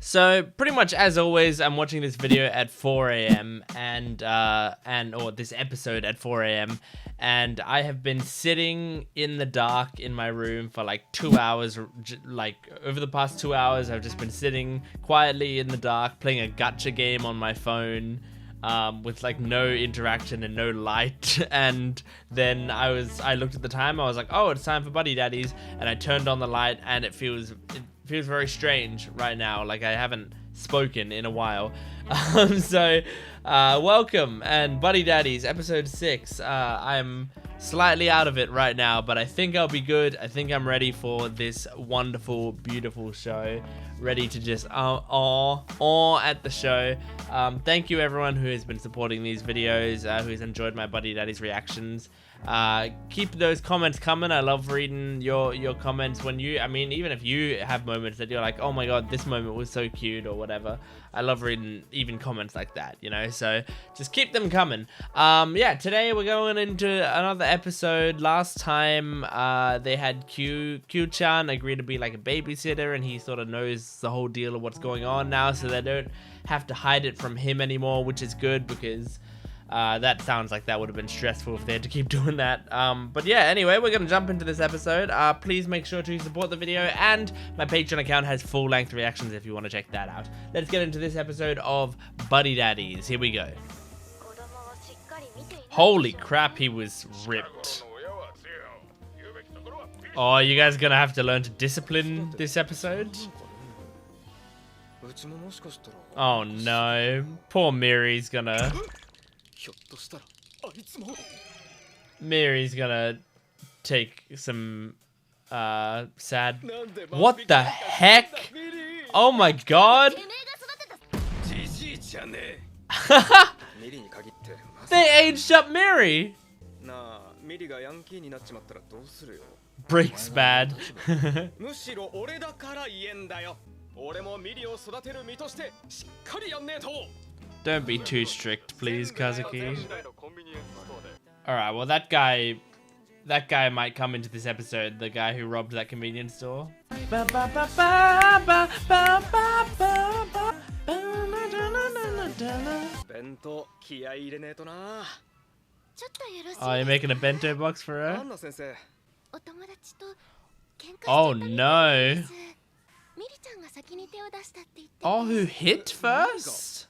So pretty much as always, I'm watching this video at 4 a.m. or this episode at 4 a.m. and I have been sitting in the dark in my room for like 2 hours. Like over the past 2 hours, I've just been sitting quietly in the dark playing a gacha game on my phone. With like no interaction and no light, and then I looked at the time. I was like, oh, it's time for Buddy Daddies, and I turned on the light, and it feels very strange right now. Like I haven't spoken in a while. Welcome and Buddy Daddies episode 6. I'm slightly out of it right now, but I think I'll be good. I think I'm ready for this wonderful, beautiful show. Ready to just at the show. Thank you everyone who has been supporting these videos, who has enjoyed my Buddy Daddies reactions. Keep those comments coming. I love reading your comments when even if you have moments that you're like, oh my god, this moment was so cute or whatever. I love reading even comments like that, you know, so just keep them coming. Yeah, today we're going into another episode. Last time they had Q-chan agree to be like a babysitter, and he sort of knows the whole deal of what's going on now, so they don't have to hide it from him anymore, which is good because that sounds like that would have been stressful if they had to keep doing that. But yeah, anyway, we're gonna jump into this episode. Please make sure to support the video, and my Patreon account has full-length reactions if you want to check that out. Let's get into this episode of Buddy Daddies. Here we go. Holy crap, he was ripped. Oh, you guys are gonna have to learn to discipline this episode? Oh no, poor Miri's gonna take some sad. What the heck? Oh my god. They aged up Miri. Breaks bad. Don't be too strict, please, Kazuki. Alright, well that guy might come into this episode, the guy who robbed that convenience store. Oh, you're making a bento box for her? Oh no. Oh, who hit first?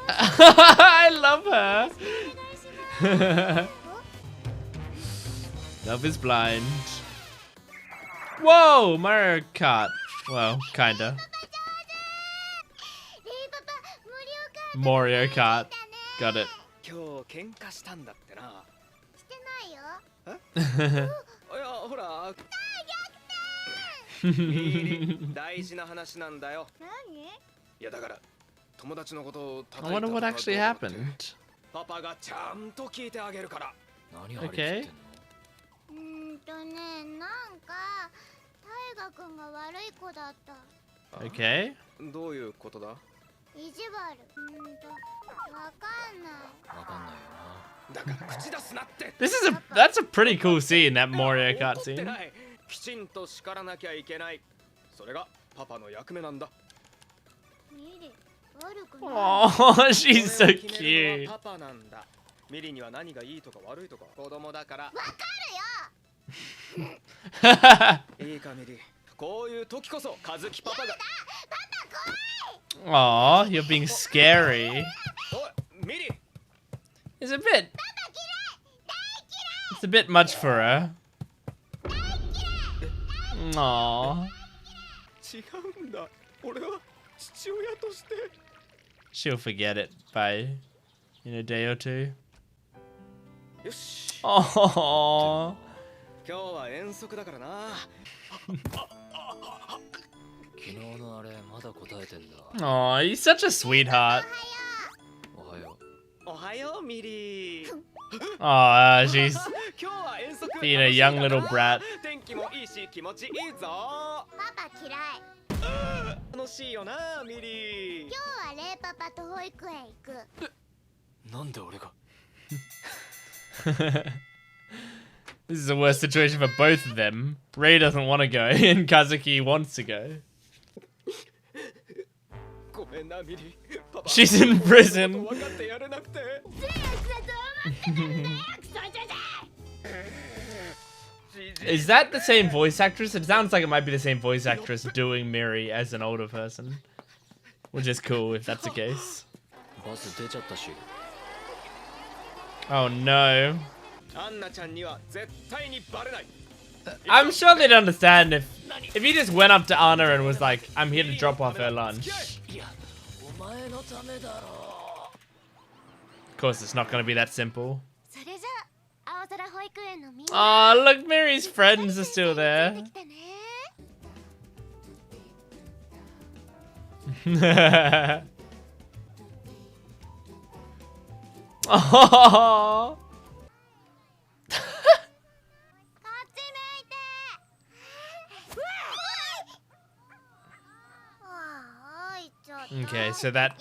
I love her. Love is blind. Whoa, Mario Kart. Well, kinda. Mario Kart. Got it. I wonder what actually happened. Okay. Okay. That's a pretty cool scene, that Mario Kart scene. Oh, she's so cute. Aw, you're being scary. It's a bit much for her. Aww. She'll forget it by in a day or two. Aww. Aw, he's such a sweetheart. Aw, she's being a young little brat. This is a worse situation for both of them. Rei doesn't want to go, and Kazuki wants to go. She's in prison. Is that the same voice actress? It sounds like it might be the same voice actress doing Miri as an older person. Which is cool if that's the case. Oh no. I'm sure they'd understand if he just went up to Anna and was like, I'm here to drop off her lunch. Of course, it's not going to be that simple. Oh, look, Mary's friends are still there. Oh. Okay, so that...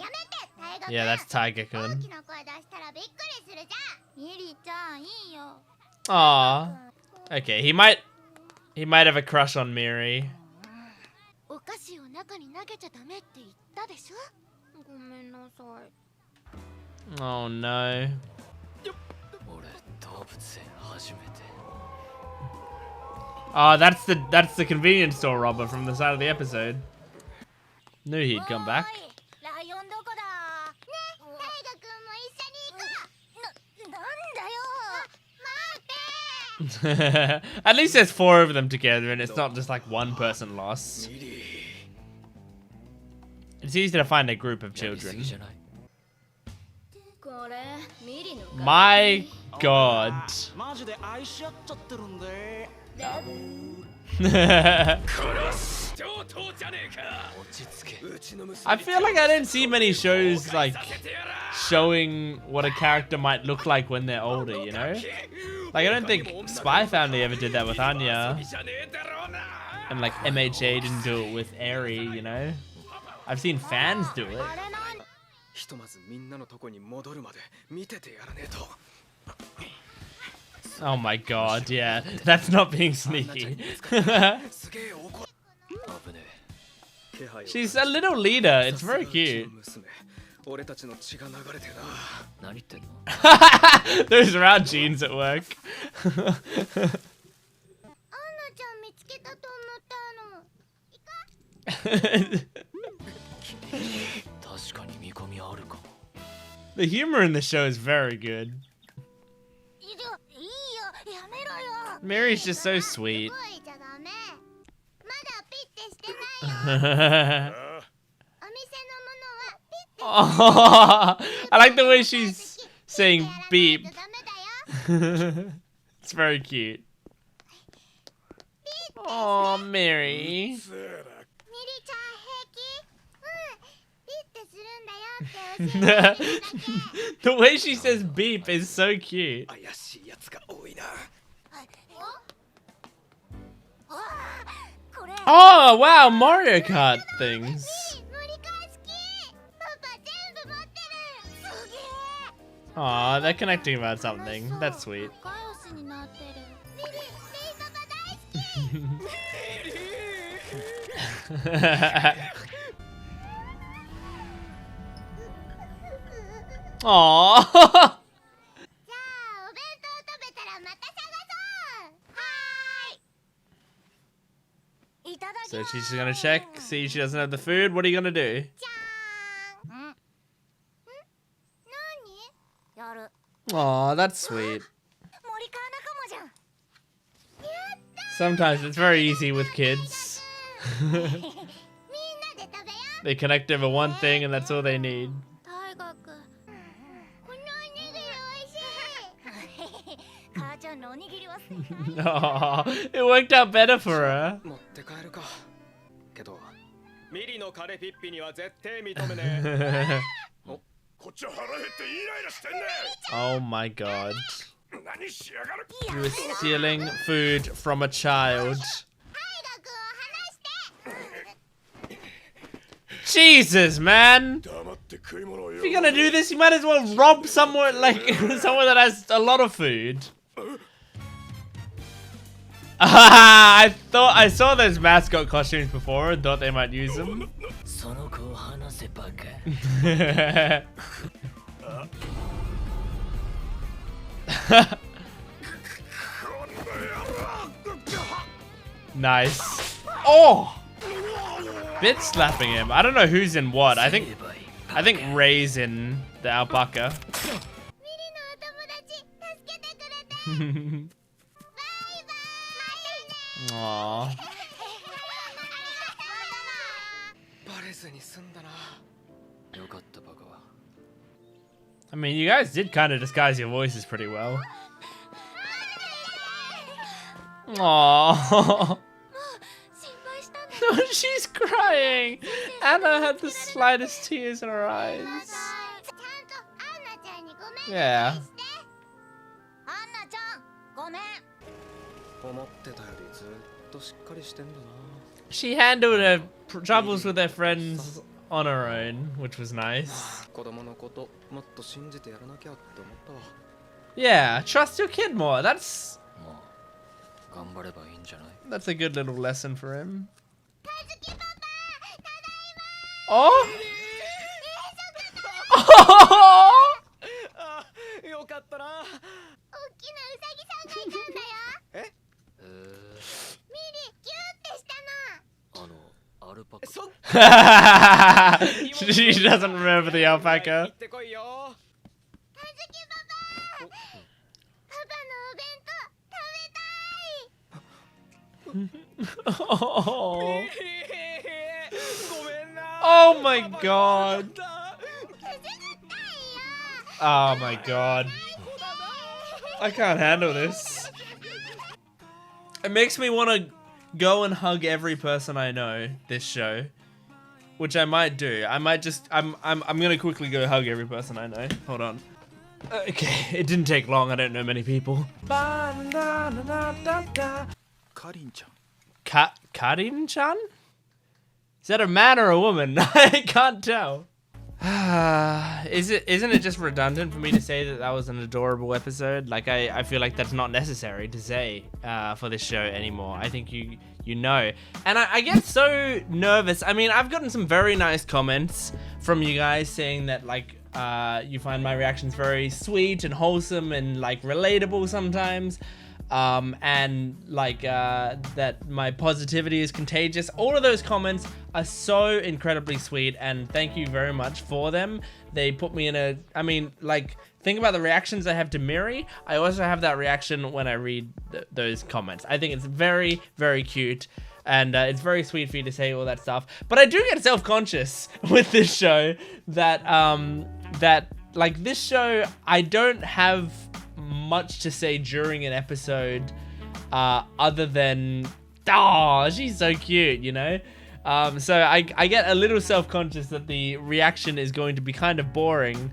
Yeah, that's Tiger-kun. Aww. Okay, he might have a crush on Miri. Oh no. Oh, that's the convenience store robber from the start of the episode. Knew he'd come back. At least there's 4 of them together and it's not just like one person lost. It's easy to find a group of children. My god. I feel like I don't see many shows like showing what a character might look like when they're older, you know? Like I don't think Spy Family ever did that with Anya. And like MHA didn't do it with Eri, you know? I've seen fans do it. Oh my god, yeah. That's not being sneaky. She's a little leader. It's very cute. Those round jeans at work. The humor in the show is very good. Mary's just so sweet. Oh, I like the way she's saying beep. It's very cute. Oh, Miri. The way she says beep is so cute. Oh, wow, Mario Kart things. Aw, they're connecting about something. That's sweet. Aww. So she's gonna check, see she doesn't have the food. What are you gonna do? Aw, that's sweet. Sometimes it's very easy with kids. They connect over one thing and that's all they need. Oh, it worked out better for her. Oh my god. You were stealing food from a child. Jesus, man. If you're gonna do this, you might as well rob somewhere like somewhere that has a lot of food. I thought I saw those mascot costumes before and thought they might use them. Nice. Oh! Bit slapping him. I don't know who's in what. I think Ray's in the alpaca. Aww. I mean, you guys did kind of disguise your voices pretty well. Aww. She's crying. Anna had the slightest tears in her eyes. Yeah. She handled her troubles with her friends on her own, which was nice. Yeah, trust your kid more. That's a good little lesson for him. Oh! She doesn't remember the alpaca. Oh. Oh my god. Oh my god. I can't handle this. It makes me want to go and hug every person I know this show, which I might do. I might just I'm gonna quickly go hug every person I know. Hold on. Okay, it didn't take long. I don't know many people. Karin-chan? Is that a man or a woman? I can't tell. Isn't it just redundant for me to say that was an adorable episode? Like, I feel like that's not necessary to say for this show anymore. I think you know. And I get so nervous. I mean, I've gotten some very nice comments from you guys saying that, like, you find my reactions very sweet and wholesome and, like, relatable sometimes. And like that my positivity is contagious. All of those comments are so incredibly sweet, and thank you very much for them. They put me in a, I mean, like, think about the reactions I have to Miri. I also have that reaction when I read those comments. I think it's very, very cute, and it's very sweet for you to say all that stuff. But I do get self-conscious with this show that like, this show, I don't have much to say during an episode other than, oh, she's so cute, you know? So I get a little self-conscious that the reaction is going to be kind of boring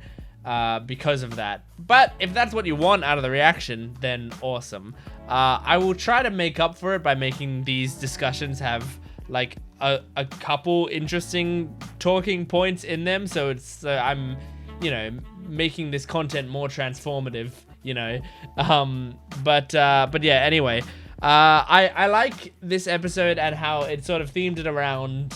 because of that. But if that's what you want out of the reaction, then awesome. I will try to make up for it by making these discussions have, like, a couple interesting talking points in them, so it's I'm, you know, making this content more transformative, you know. But yeah, anyway, I like this episode and how it sort of themed it around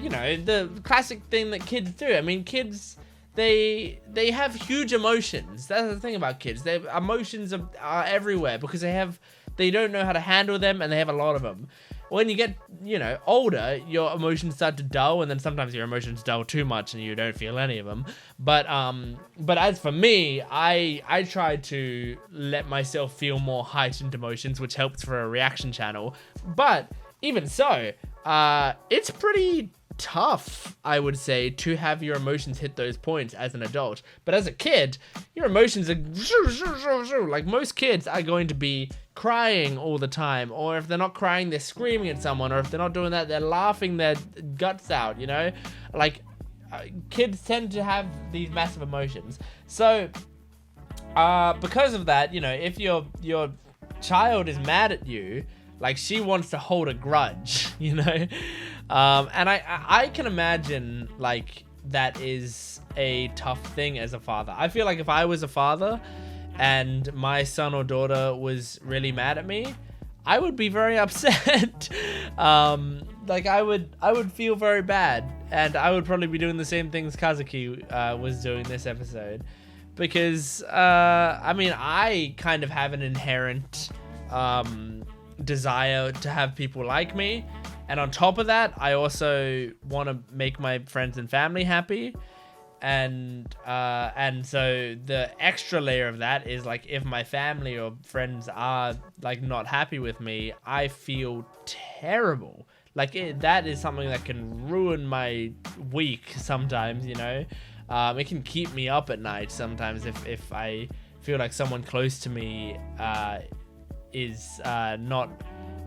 you know, the classic thing that kids do. I mean, kids, they have huge emotions. That's the thing about kids. Their emotions are everywhere because they don't know how to handle them, and they have a lot of them. When you get, you know, older, your emotions start to dull, and then sometimes your emotions dull too much and you don't feel any of them. But as for me, I try to let myself feel more heightened emotions, which helps for a reaction channel. But even so, it's pretty tough, I would say, to have your emotions hit those points as an adult. But as a kid, your emotions are like, most kids are going to be crying all the time, or if they're not crying, they're screaming at someone, or if they're not doing that, they're laughing their guts out, you know? Like, kids tend to have these massive emotions. So because of that, you know, if your child is mad at you, like, she wants to hold a grudge, you know? And I can imagine, like, that is a tough thing as a father. I feel like if I was a father and my son or daughter was really mad at me, I would be very upset. Like I would feel very bad, and I would probably be doing the same things Kazuki was doing this episode, because I mean, I kind of have an inherent desire to have people like me, and on top of that, I also want to make my friends and family happy. And so the extra layer of that is like, if my family or friends are like not happy with me, I feel terrible. Like that is something that can ruin my week sometimes, you know. It can keep me up at night sometimes if I feel like someone close to me is not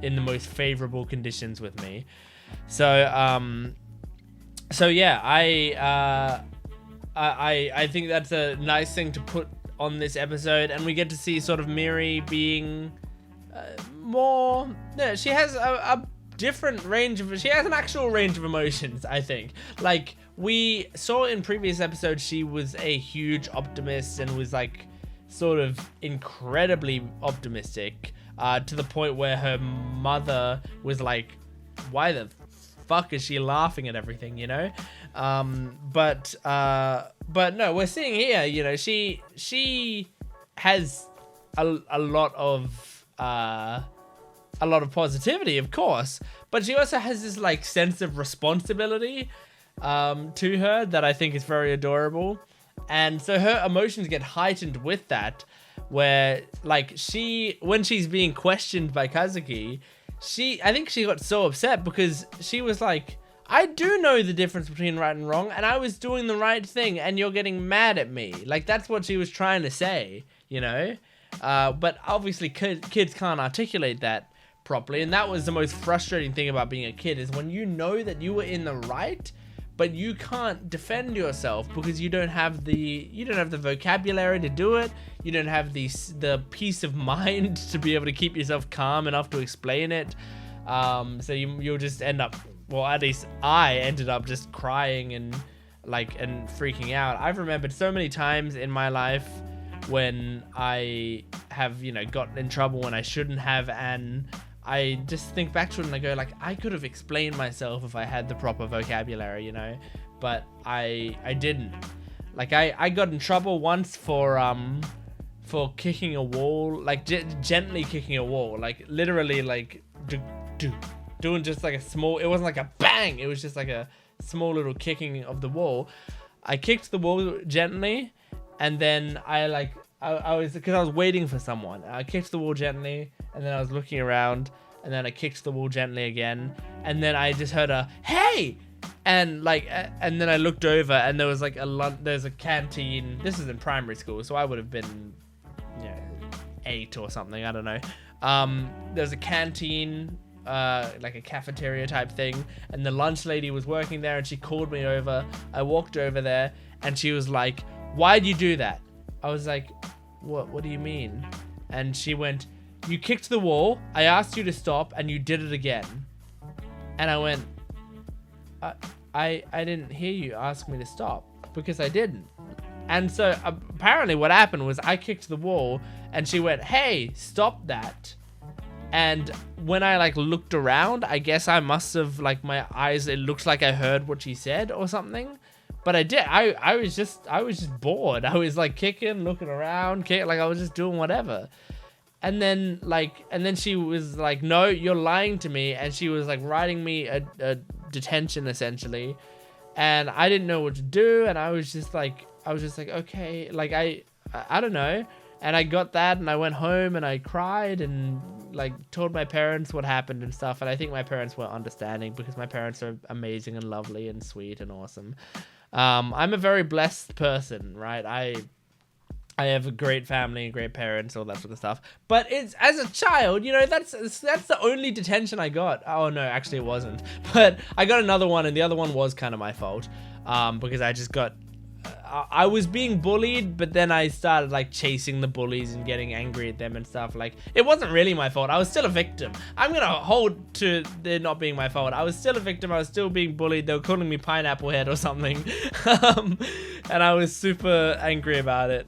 in the most favorable conditions with me. So yeah, I think that's a nice thing to put on this episode, and we get to see sort of Miri being more. No, she has a different range of. She has an actual range of emotions, I think. Like we saw in previous episodes, she was a huge optimist and was like sort of incredibly optimistic to the point where her mother was like, "Why the fuck is she laughing at everything?" You know. But no, we're seeing here, you know, she has a lot of positivity, of course, but she also has this like sense of responsibility to her that I think is very adorable. And so her emotions get heightened with that, where like when she's being questioned by Kazuki, I think she got so upset because she was like, I do know the difference between right and wrong, and I was doing the right thing, and you're getting mad at me. Like, that's what she was trying to say, you know? But obviously, kids can't articulate that properly, and that was the most frustrating thing about being a kid, is when you know that you were in the right, but you can't defend yourself because you don't have the vocabulary to do it. You don't have the peace of mind to be able to keep yourself calm enough to explain it. So you'll just end up. Well, at least I ended up just crying and freaking out. I've remembered so many times in my life when I have, you know, gotten in trouble when I shouldn't have, and I just think back to it and I go like, I could have explained myself if I had the proper vocabulary, you know, but I didn't. Like I got in trouble once for kicking a wall, like gently kicking a wall, like literally like doing just like a small, it wasn't like a bang, it was just like a small little kicking of the wall. I kicked the wall gently, and then I was, because I was waiting for someone, I kicked the wall gently, and then I was looking around, and then I kicked the wall gently again, and then I just heard a hey, and and then I looked over, and there was like there's a canteen. This is in primary school, so I would have been, you know, 8 or something, I don't know. There's a canteen, like a cafeteria type thing, and the lunch lady was working there, and she called me over. I walked over there, and she was like, "Why'd you do that?" I was like, what do you mean? And she went, "You kicked the wall, I asked you to stop, and you did it again." And I went, I didn't hear you ask me to stop, because I didn't. And so apparently what happened was I kicked the wall, and she went, "Hey, stop that." And when I like looked around, I guess I must have, like, my eyes, it looked like I heard what she said or something. But I did. I was just bored. I was like kicking, looking around, like I was just doing whatever. And then she was like, "No, you're lying to me." And she was like writing me a detention essentially. And I didn't know what to do. And I was just like, okay, like I don't know. And I got that, and I went home, and I cried, and like told my parents what happened and stuff. And I think my parents were understanding, because my parents are amazing and lovely and sweet and awesome. I'm a very blessed person, right? I have a great family and great parents, all that sort of stuff. But it's, as a child, you know, that's the only detention I got. Oh no, actually it wasn't. But I got another one, and the other one was kind of my fault, because I just got. I was being bullied, but then I started like chasing the bullies and getting angry at them and stuff. Like, it wasn't really my fault. I was still a victim. I'm gonna hold to it not being my fault. I was still a victim. I was still being bullied. They were calling me Pineapple Head or something. And I was super angry about it.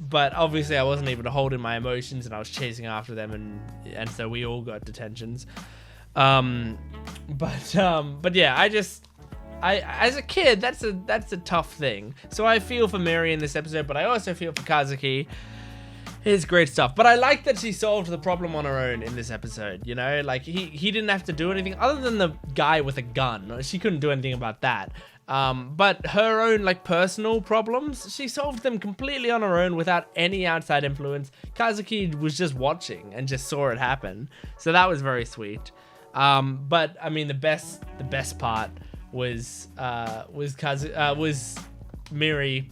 But obviously I wasn't able to hold in my emotions, and I was chasing after them, and so we all got detentions. But yeah, I as a kid, that's a tough thing. So I feel for Miri in this episode, but I also feel for Kazuki. It's great stuff. But I like that she solved the problem on her own in this episode, you know? Like, he didn't have to do anything other than the guy with a gun. She couldn't do anything about that. But her own, like, personal problems, she solved them completely on her own without any outside influence. Kazuki was just watching and just saw it happen. So that was very sweet. But, I mean, the best part was Miri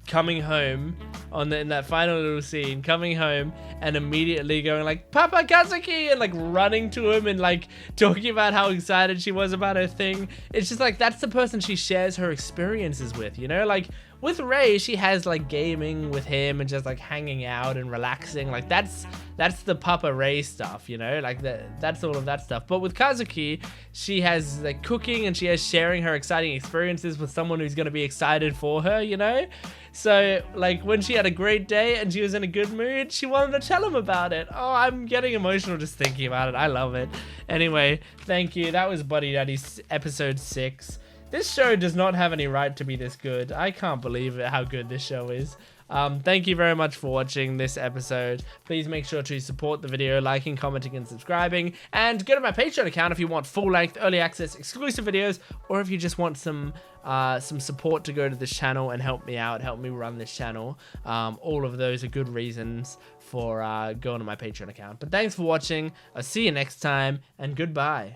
coming home in that final little scene, coming home and immediately going like, "Papa Kazuki!" and like running to him and like talking about how excited she was about her thing. It's just like, that's the person she shares her experiences with, you know? Like, with Ray, she has like gaming with him and just like hanging out and relaxing. Like, that's the Papa Ray stuff, you know? Like, that's all of that stuff. But with Kazuki, she has like cooking, and she has sharing her exciting experiences with someone who's going to be excited for her, you know? So like, when she had a great day and she was in a good mood, she wanted to tell him about it. Oh, I'm getting emotional just thinking about it. I love it. Anyway, thank you. That was Buddy Daddies episode 6. This show does not have any right to be this good. I can't believe it, how good this show is. Thank you very much for watching this episode. Please make sure to support the video, liking, commenting, and subscribing. And go to my Patreon account if you want full-length, early access, exclusive videos, or if you just want some support to go to this channel and help me out, help me run this channel. All of those are good reasons for going to my Patreon account. But thanks for watching. I'll see you next time, and goodbye.